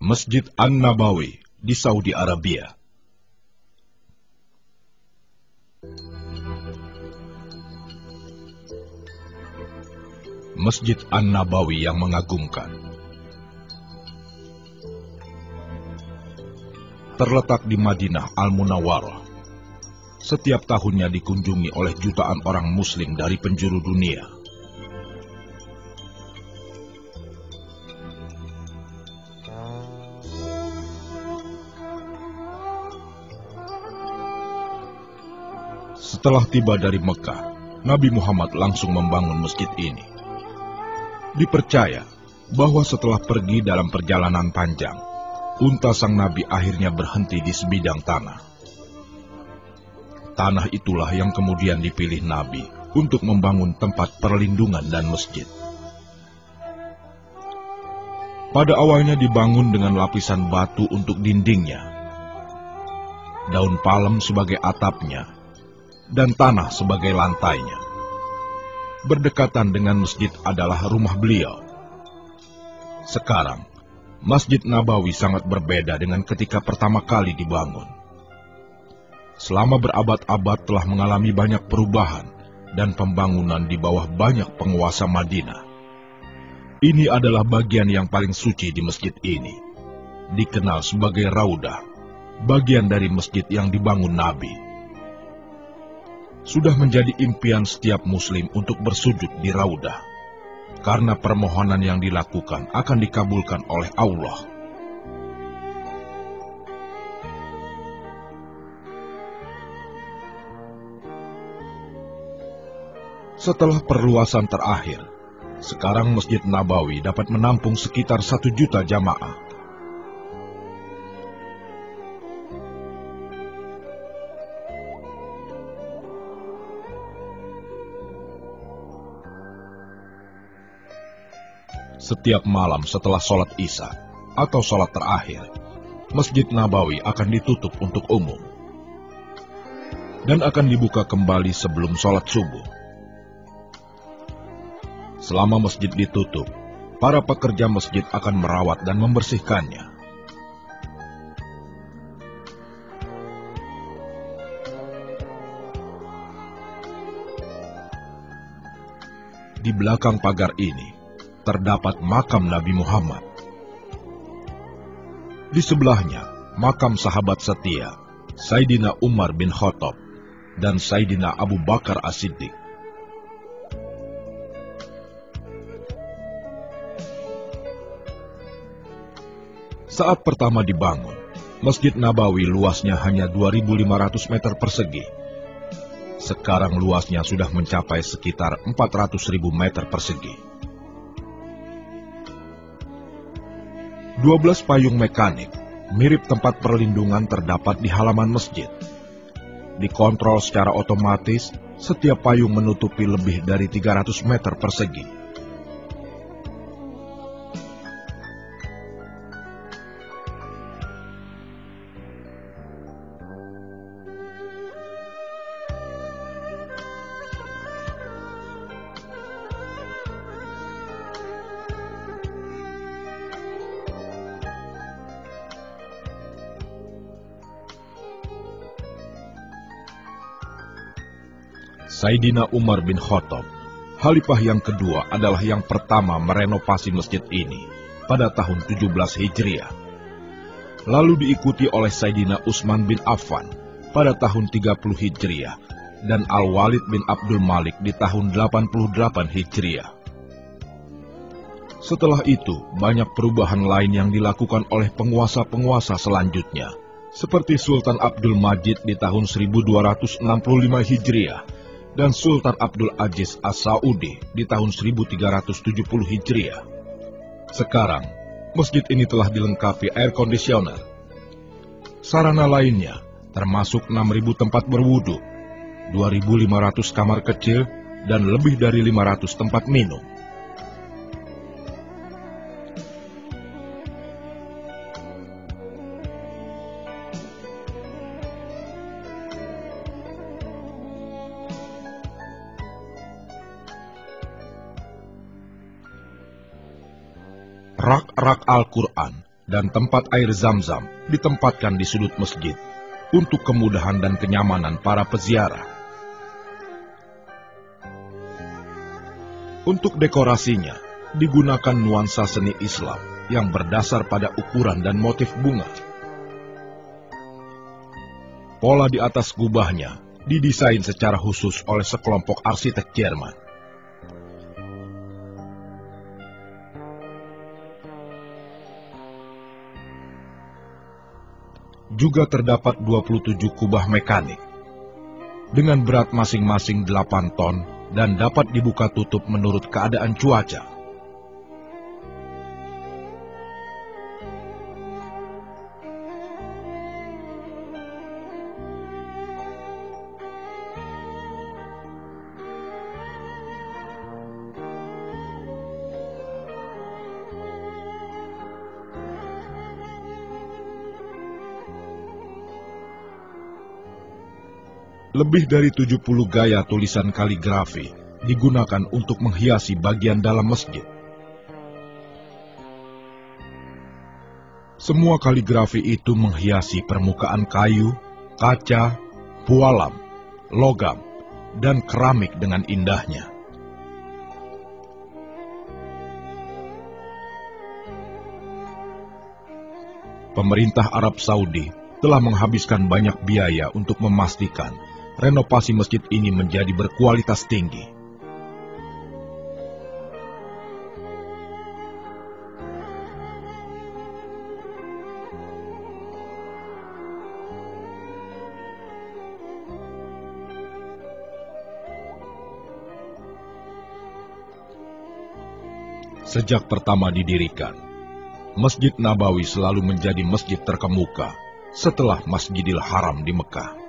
Masjid An-Nabawi di Saudi Arabia. Masjid An-Nabawi yang mengagumkan terletak di Madinah Al-Munawwarah. Setiap tahunnya dikunjungi oleh jutaan orang Muslim dari penjuru dunia. Setelah tiba dari Mekah, Nabi Muhammad langsung membangun masjid ini. Dipercaya bahwa setelah pergi dalam perjalanan panjang, unta sang Nabi akhirnya berhenti di sebidang tanah. Tanah itulah yang kemudian dipilih Nabi untuk membangun tempat perlindungan dan masjid. Pada awalnya dibangun dengan lapisan batu untuk dindingnya, daun palem sebagai atapnya, dan tanah sebagai lantainya. Berdekatan dengan masjid adalah rumah beliau. Sekarang, Masjid Nabawi sangat berbeda dengan ketika pertama kali dibangun. Selama berabad-abad telah mengalami banyak perubahan dan pembangunan di bawah banyak penguasa Madinah. Ini adalah bagian yang paling suci di masjid ini, dikenal sebagai Raudah, bagian dari masjid yang dibangun Nabi. Sudah menjadi impian setiap Muslim untuk bersujud di Raudah, karena permohonan yang dilakukan akan dikabulkan oleh Allah. Setelah perluasan terakhir, sekarang Masjid Nabawi dapat menampung sekitar 1 juta jamaah. Setiap malam setelah sholat Isya atau sholat terakhir, Masjid Nabawi akan ditutup untuk umum dan akan dibuka kembali sebelum sholat subuh. Selama masjid ditutup, para pekerja masjid akan merawat dan membersihkannya. Di belakang pagar ini terdapat makam Nabi Muhammad. Di sebelahnya, makam sahabat setia, Sayyidina Umar bin Khattab dan Sayyidina Abu Bakar As-Siddiq. Saat pertama dibangun, Masjid Nabawi luasnya hanya 2.500 meter persegi. Sekarang luasnya sudah mencapai sekitar 400.000 meter persegi. 12 payung mekanik, mirip tempat perlindungan terdapat di halaman masjid. Dikontrol secara otomatis, setiap payung menutupi lebih dari 300 meter persegi. Sayyidina Umar bin Khattab, Khalifah yang kedua, adalah yang pertama merenovasi masjid ini pada tahun 17 Hijriah. Lalu diikuti oleh Sayyidina Utsman bin Affan pada tahun 30 Hijriah dan Al-Walid bin Abdul Malik di tahun 88 Hijriah. Setelah itu, banyak perubahan lain yang dilakukan oleh penguasa-penguasa selanjutnya, seperti Sultan Abdul Majid di tahun 1265 Hijriah, dan Sultan Abdul Aziz As-Saudi di tahun 1370 Hijriah. Sekarang, masjid ini telah dilengkapi air kondisioner. Sarana lainnya termasuk 6.000 tempat berwudu, 2.500 kamar kecil, dan lebih dari 500 tempat minum. Rak-rak Al-Quran dan tempat air Zam-Zam ditempatkan di sudut masjid untuk kemudahan dan kenyamanan para peziarah. Untuk dekorasinya, digunakan nuansa seni Islam yang berdasar pada ukuran dan motif bunga. Pola di atas gubahnya didesain secara khusus oleh sekelompok arsitek Jerman. Juga terdapat 27 kubah mekanik, dengan berat masing-masing 8 ton dan dapat dibuka tutup menurut keadaan cuaca. Lebih dari 70 gaya tulisan kaligrafi digunakan untuk menghiasi bagian dalam masjid. Semua kaligrafi itu menghiasi permukaan kayu, kaca, pualam, logam, dan keramik dengan indahnya. Pemerintah Arab Saudi telah menghabiskan banyak biaya untuk memastikan renovasi masjid ini menjadi berkualitas tinggi. Sejak pertama didirikan, Masjid Nabawi selalu menjadi masjid terkemuka setelah Masjidil Haram di Mekah.